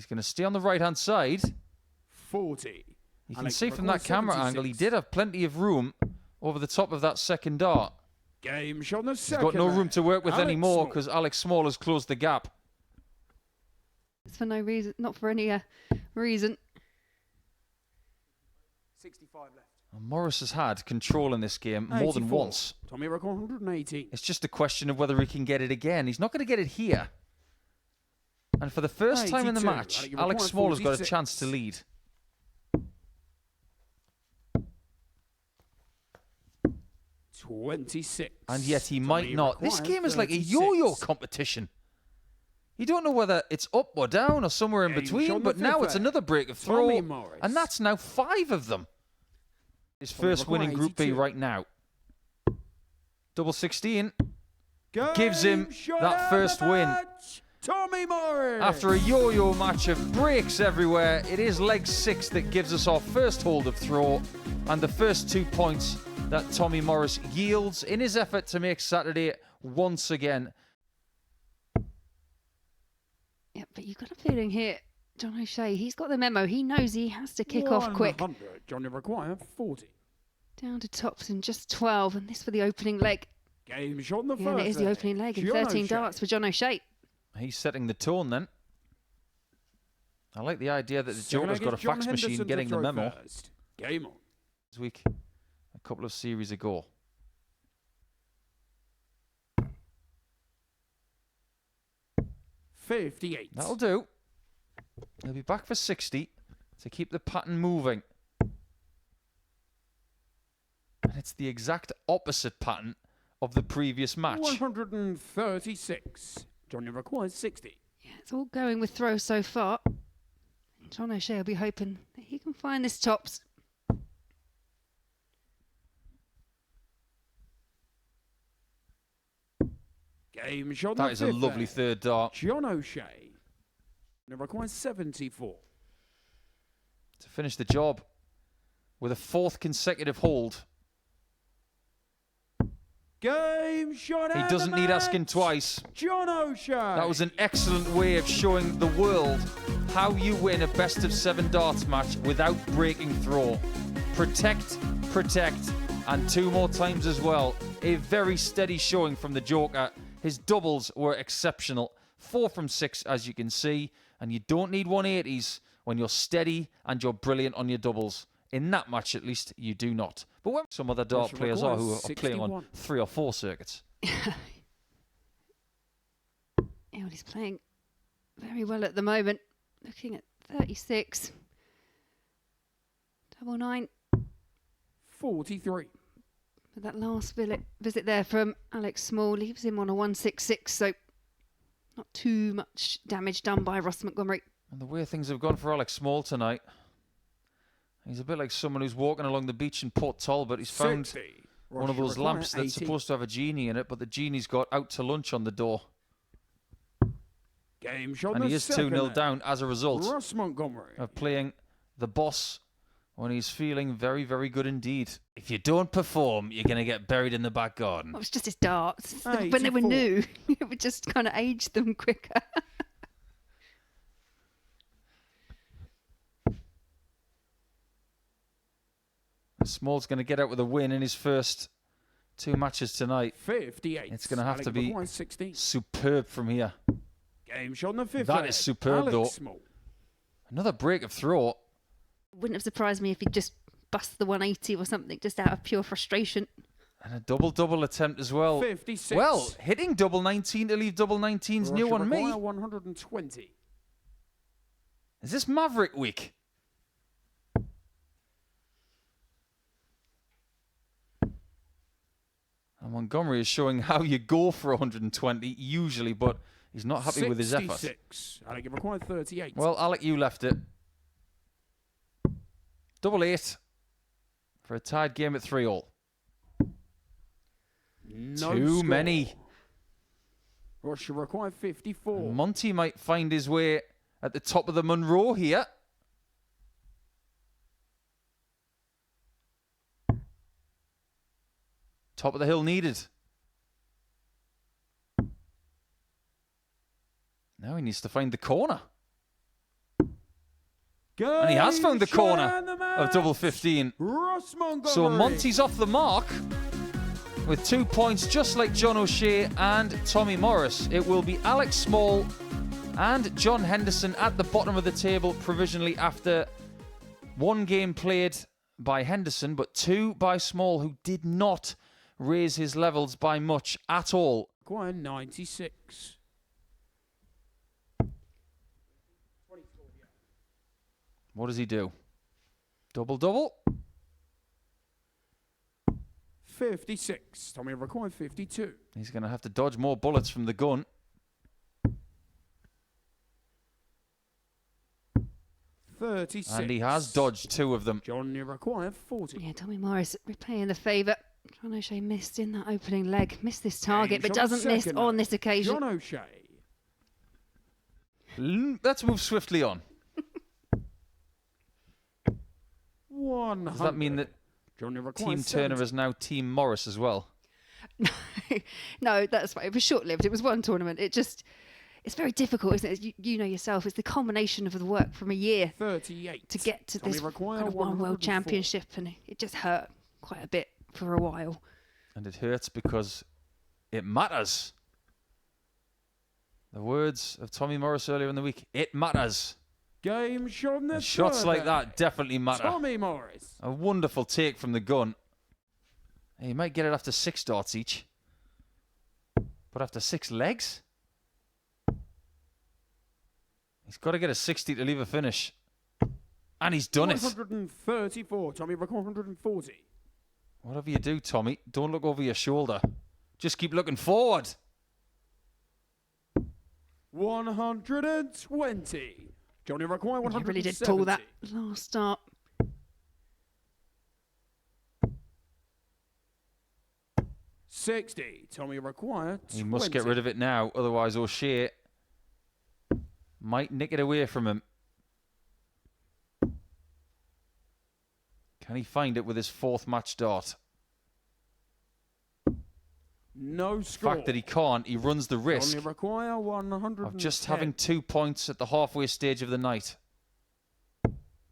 He's going to stay on the right-hand side. 40. You can see from that camera angle, he did have plenty of room over the top of that second dart. Game shot on the He's second. got no room to work with Alex anymore Small. because Alex Small has closed the gap. It's for no reason, not for any reason. 65 left. And Morais has had control in this game more than 84. once. Tommy record 118. It's just a question of whether he can get it again. He's not going to get it here. And for the first time in the 82. match, You Alex require Small has got a 46. chance to lead. 26. And yet he Tommy might not. This requires game is like a 36. yo-yo competition. You don't know whether it's up or down or somewhere in Game between, shot but the now fifth it's there. another break of Tommy throw. Morais. And that's now 5 of them. His first win in Group B 82. right now. Double 16 Game gives him shot that of first the win. match, Tommy Morais. After a yo-yo match of breaks everywhere, it is leg 6 that gives us our first hold of throw and the first 2 points that Tommy Morais yields in his effort to make Saturday once again. Yeah, but you've got a feeling here, John O'Shea, he's got the memo. He knows he has to kick off quick. 100. Johnny require 40. Down to Topson, just 12, and this for the opening leg. Game shot on the Yeah, first. and it is the there. opening leg, and John 13 O'Shea. darts for John O'Shea. He's setting the tone then. I like the idea that the Second Joker's leg got a is John fax machine Henderson to getting the throw memo first. Game on. this week, a couple of series ago. $58. That'll do. He'll be back for 60 to keep the pattern moving. And it's the exact opposite pattern of the previous match. 136. Johnny requires 60. Yeah, it's all going with throw so far. John O'Shea will be hoping that he can find this tops. Game shot on That the is a fifth lovely there. third dart. John O'Shea. Johnny requires 74. To finish the job with a 4th consecutive hold. Game shot. He and doesn't the need asking match, twice. John O'Shea. That was an excellent way of showing the world how you win a best of 7 darts match without breaking throw. Protect, protect, and 2 more times as well. A very steady showing from the Joker. His doubles were exceptional. 4 from 6, as you can see. And you don't need 180s when you're steady and you're brilliant on your doubles. In that match, at least, you do not. But when some other dart Russian players are who record are playing on 61. 3 or 4 circuits. Yeah, well, he's playing very well at the moment. Looking at 36. Double 9. 43. But that last visit there from Alex Small leaves him on a 166, so not too much damage done by Ross Montgomery. And the way things have gone for Alex Small tonight, he's a bit like someone who's walking along the beach in Port Talbot. He's found 60. one of Russia those require lamps that's 80. supposed to have a genie in it, but the genie's got out to lunch on the door. Game shot. And on he the is 2-0 second down as a result Ross Montgomery. of playing the boss when he's feeling very, very good indeed. If you don't perform, you're going to get buried in the back garden. Well, it was just his darts. When they were 84. new, it would just kind of age them quicker. Small's going to get out with a win in his first 2 matches tonight. 58. It's going to have Alex to be requires 16. superb from here. Game shot on the fifth. That leg. is superb, Alex though. Small. Another break of throw. Wouldn't have surprised me if he'd just bust the 180 or something, just out of pure frustration. And a double-double attempt as well. 56. Well, hitting double 19 to leave double 19's new Russia on me. require 120. Is this Maverick week? And Montgomery is showing how you go for 120 usually, but he's not happy with his effort. 66. Alec required 38. Well, Alec, you left it. Double 8 for a tied game at 3-all. No Too score. many. Russia required 54. Monty might find his way at the top of the Monroe here. Top of the hill needed. Now he needs to find the corner. And he has found the Shot corner and the of match. double 15. Ross Montgomery. So Monty's off the mark with 2 points, just like John O'Shea and Tommy Morais. It will be Alex Small and John Henderson at the bottom of the table provisionally after 1 game played by Henderson, but 2 by Small, who did not raise his levels by much at all. Require 96. What does he do? Double-double. 56. Tommy required 52. He's going to have to dodge more bullets from the gun. 36. And he has dodged 2 of them. John, you require 40. Yeah, Tommy Morais repaying the favour. John O'Shea missed in that opening leg. Missed this target, but Shot doesn't miss second. on this occasion. John O'Shea. Let's move swiftly on. 100. Does that mean that John, you require Team 70. Turner is now Team Morris as well? No, that's right. It was short-lived. It was one tournament. It's very difficult, isn't it? You know yourself. It's the culmination of the work from a year 38. to get to Tommy this require kind of one 104. world championship, and it just hurt quite a bit for a while. And it hurts because it matters. The words of Tommy Morris earlier in the week, it matters. Game shot in the And shots like third. that definitely matter. Tommy Morais. A wonderful take from the gun. He might get it after 6 darts each. But after 6 legs? He's got to get a 60 to leave a finish. And he's done it. 134. Tommy required 140. Whatever you do, Tommy, don't look over your shoulder. Just keep looking forward. 120. Johnny require He 170. really did pull that last start. 60. Tommy require 20. He must get rid of it now, otherwise O'Shea might nick it away from him. Can he find it with his 4th match dart? No The score. fact that he can't, he runs the risk Johnny require 110. of just having 2 points at the halfway stage of the night.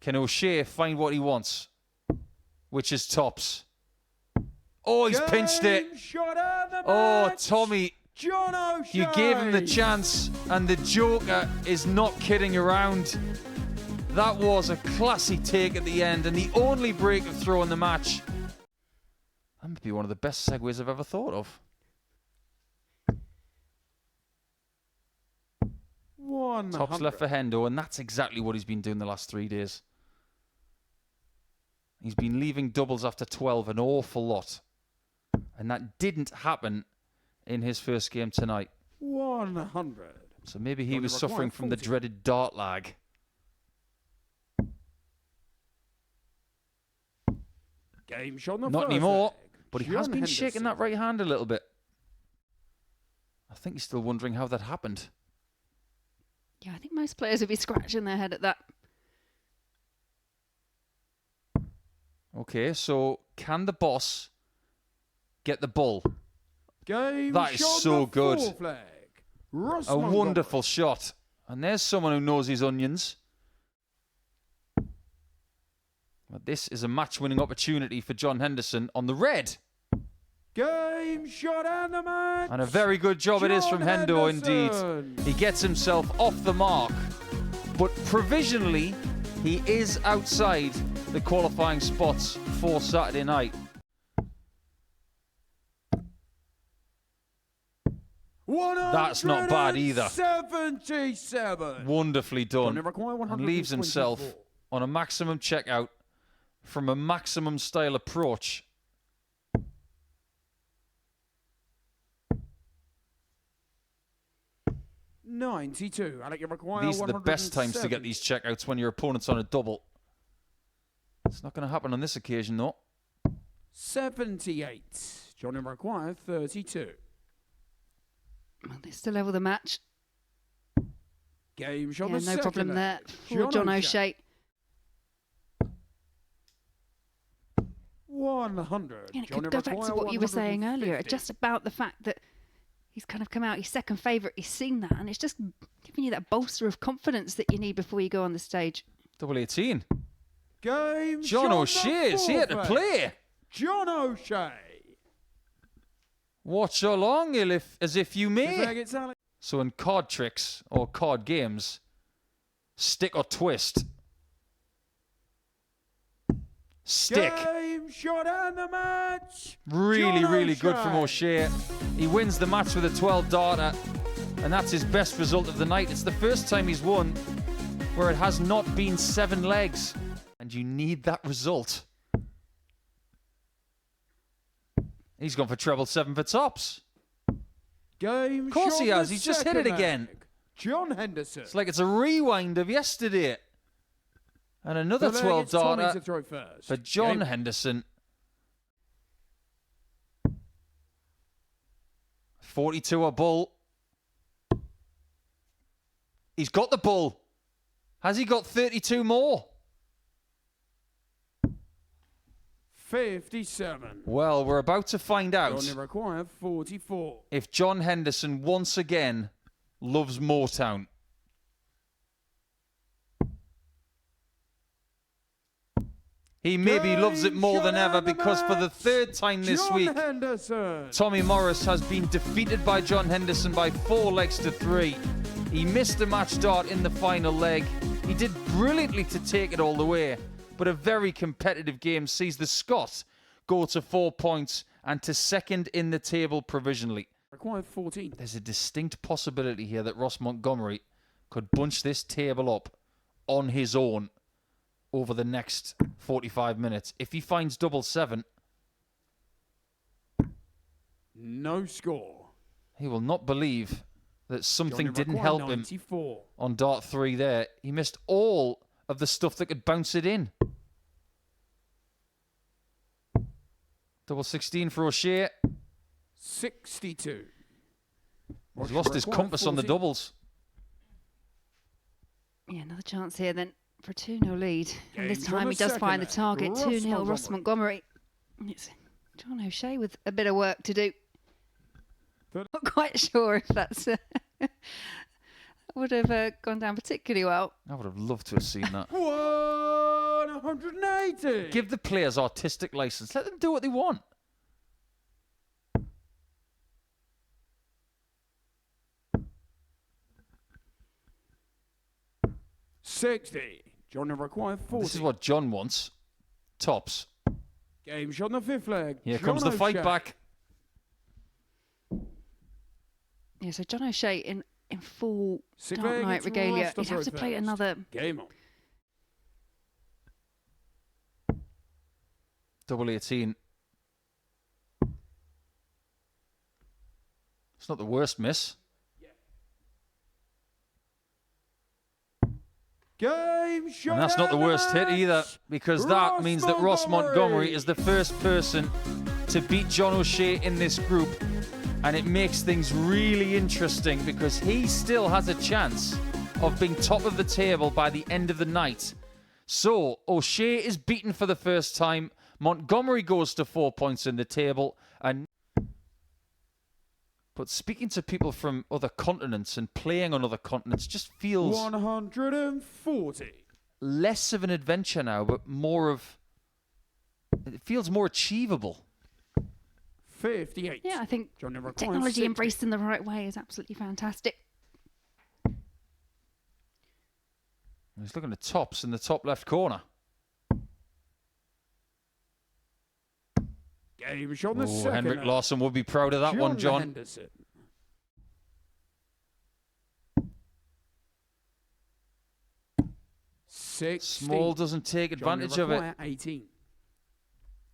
Can O'Shea find what he wants? Which is tops. Oh, he's pinched it. Game shot and the Oh, match. Tommy, John O'Shea. you gave him the chance, and the Joker is not kidding around. That was a classy take at the end, and the only break of throw in the match. That might be one of the best segues I've ever thought of. 100. Tops left for Hendo, and that's exactly what he's been doing the last 3 days. He's been leaving doubles after 12 an awful lot. And that didn't happen in his first game tonight. 100. So maybe he Johnny was required suffering from the 40. dreaded dart lag. Game shot in the Not first anymore, leg. but he John has been Henderson. shaking that right hand a little bit. I think he's still wondering how that happened. Yeah, I think most players would be scratching their head at that. Okay, so can the boss get the bull? Game That is shot in so the good. fourth leg. Ross A Montgomery. wonderful shot. And there's someone who knows his onions. But this is a match-winning opportunity for John Henderson on the red. Game shot and the match. And a very good job it is from John Hendo Henderson. indeed. He gets himself off the mark. But provisionally, he is outside the qualifying spots for Saturday night. That's not bad either. 77. Wonderfully done. Don't require And leaves himself 124. on a maximum checkout from a maximum style approach. $92. Alec, you require These are the best times to get 170. these checkouts when your opponent's on a double. It's not going to happen on this occasion, though. 78. Johnny require 32. Well, they still level the match. Game shot Yeah, the no second problem leg. there for John O'Shea. 100. Yeah, it Johnny could go back to require what you were saying earlier, 150. just about the fact that he's kind of come out, he's second favourite, he's seen that, and it's just giving you that bolster of confidence that you need before you go on the stage. Double 18. Game John shot O'Shea is here to forfeit. play. John O'Shea. Watch along as if you The flag may. gets Alex. So in card tricks or card games, stick or twist. Stick. Game shot and the match. Really, John really good from O'Shea. He wins the match with a 12 darter, and that's his best result of the night. It's the first time he's won where it has not been 7 legs, and you need that result. He's gone for treble 7 for tops. Game Of course shot he has. the He's just hit it second again. leg. John Henderson. It's like it's a rewind of yesterday. And another The leg 12 gets Tommy darter to throw first. for John Game. Henderson. 42 a bull. He's got the bull. Has he got 32 more? 57. Well, we're about to find out Only require 44. if John Henderson once again loves Motown. He maybe loves it more than ever because for the third time this John week, Henderson. Tommy Morais has been defeated by John Henderson by 4 legs to 3. He missed a match dart in the final leg. He did brilliantly to take it all the way, but a very competitive game sees the Scot go to 4 points and to second in the table provisionally. Required 14. There's a distinct possibility here that Ross Montgomery could bunch this table up on his own over the next 45 minutes. If he finds double 7, No score. he will not believe that something Johnny didn't required help him 94. on dart 3 there. He missed all of the stuff that could bounce it in. Double 16 for O'Shea. 62. He's lost his compass on the doubles. Yeah, another chance here then for a 2-0 lead. And this Game time from he the does second find the leg. target. Ross 2-0 Ross Montgomery. It's John O'Shea with a bit of work to do. Not quite sure if that's would have gone down particularly well. I would have loved to have seen that. 180. Give the players artistic license. Let them do what they want. $60. John required 40. This is what John wants. Tops. Game shot on the 5th leg. Here John comes the fight O'Shea. back. Yeah, so John O'Shea in full Six Dark leg, Knight it's regalia. Ross to He'd have to throw play first. another. Game on. Double 18. It's not the worst miss. Game shot. And that's not the and worst hit either, match. because that Ross means that Ross Montgomery Montgomery is the first person to beat John O'Shea in this group. And it makes things really interesting because he still has a chance of being top of the table by the end of the night. So O'Shea is beaten for the first time. Montgomery goes to 4 points in the table. But speaking to people from other continents and playing on other continents just feels 140. less of an adventure now, but more of... It feels more achievable. 58. Yeah, I think John required technology 60. embraced in the right way is absolutely fantastic. He's looking at tops in the top left corner. Game shot on the Oh, second Henrik leg. Larsson would be proud of that one, John. Henderson. Small doesn't take advantage of it. 18.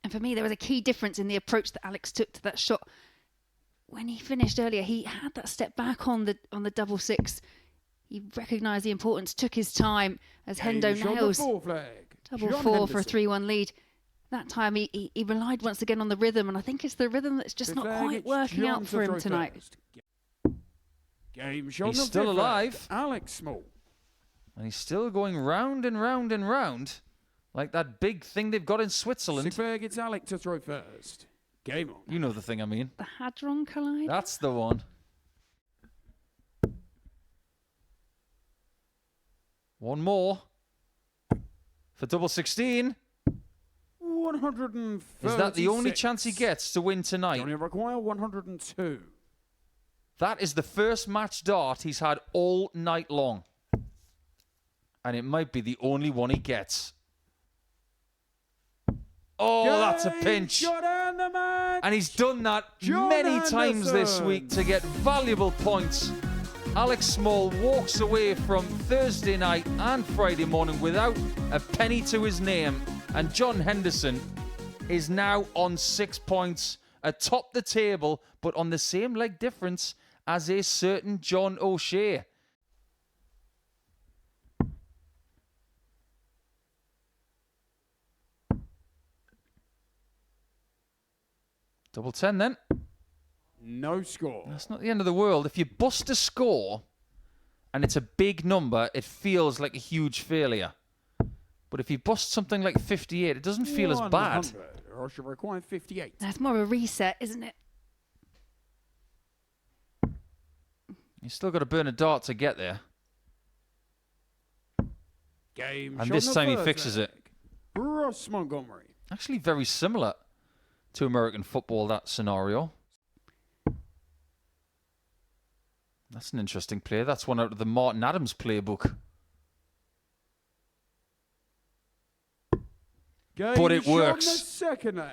And for me, there was a key difference in the approach that Alex took to that shot. When he finished earlier, he had that step back on the double 6. He recognised the importance, took his time as Hendo nails double 4 for a 3-1 lead. That time he relied once again on the rhythm, and I think it's the rhythm that's just not quite working out for him tonight. Game shot He's on the still 5th leg. alive. Alex Small. And he's still going round and round and round, like that big thing they've got in Switzerland. Sigberg gets Alec to throw first. Game on. You know the thing I mean. The Hadron Collider? That's the one. One more. for double 16. 136. Is that the only chance he gets to win tonight? Johnny require 102. That is the first match dart he's had all night long. And it might be the only one he gets. Oh, that's a pinch. And he's done that many times this week to get valuable points. Alex Small walks away from Thursday night and Friday morning without a penny to his name. And John Henderson is now on 6 points atop the table, but on the same leg difference as a certain John O'Shea. Double 10 then. No score. That's not the end of the world. If you bust a score and it's a big number, it feels like a huge failure. But if you bust something like 58, it doesn't feel as bad. Russia require 58. That's more of a reset, isn't it? You still got to burn a dart to get there. Game And shot this on the time he first fixes leg. it. Ross Montgomery. Actually very similar to American football, that scenario. That's an interesting play. That's one out of the Martin Adams playbook. Game But it shot on works. the second leg.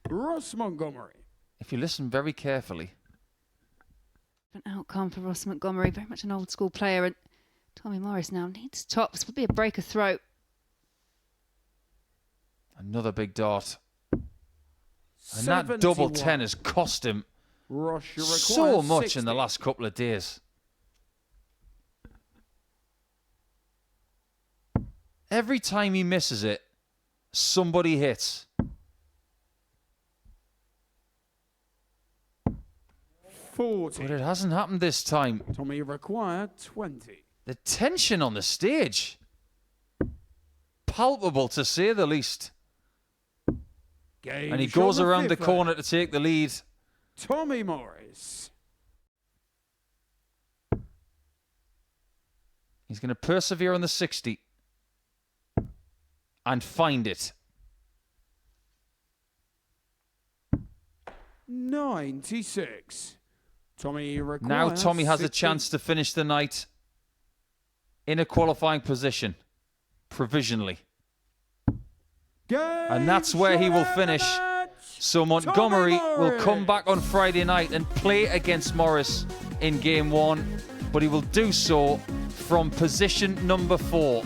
Ross Montgomery. If you listen very carefully. An outcome for Ross Montgomery, very much an old school player, and Tommy Morais now needs tops. Would be a breaker throat. Another big dart. And that double 10 has cost him so much in the last couple of days. Every time he misses it, somebody hits. 40. But it hasn't happened this time. Tommy require 20. The tension on the stage. Palpable, to say the least. Game And he shot goes on around the fifth corner leg. to take the lead. Tommy Morais. He's going to persevere on the 60. And find it. 96. Tommy requires Now Tommy has a 60. chance to finish the night in a qualifying position. Provisionally. And that's where he will finish. So Montgomery will come back on Friday night and play against Morais in game 1. But he will do so from position number 4.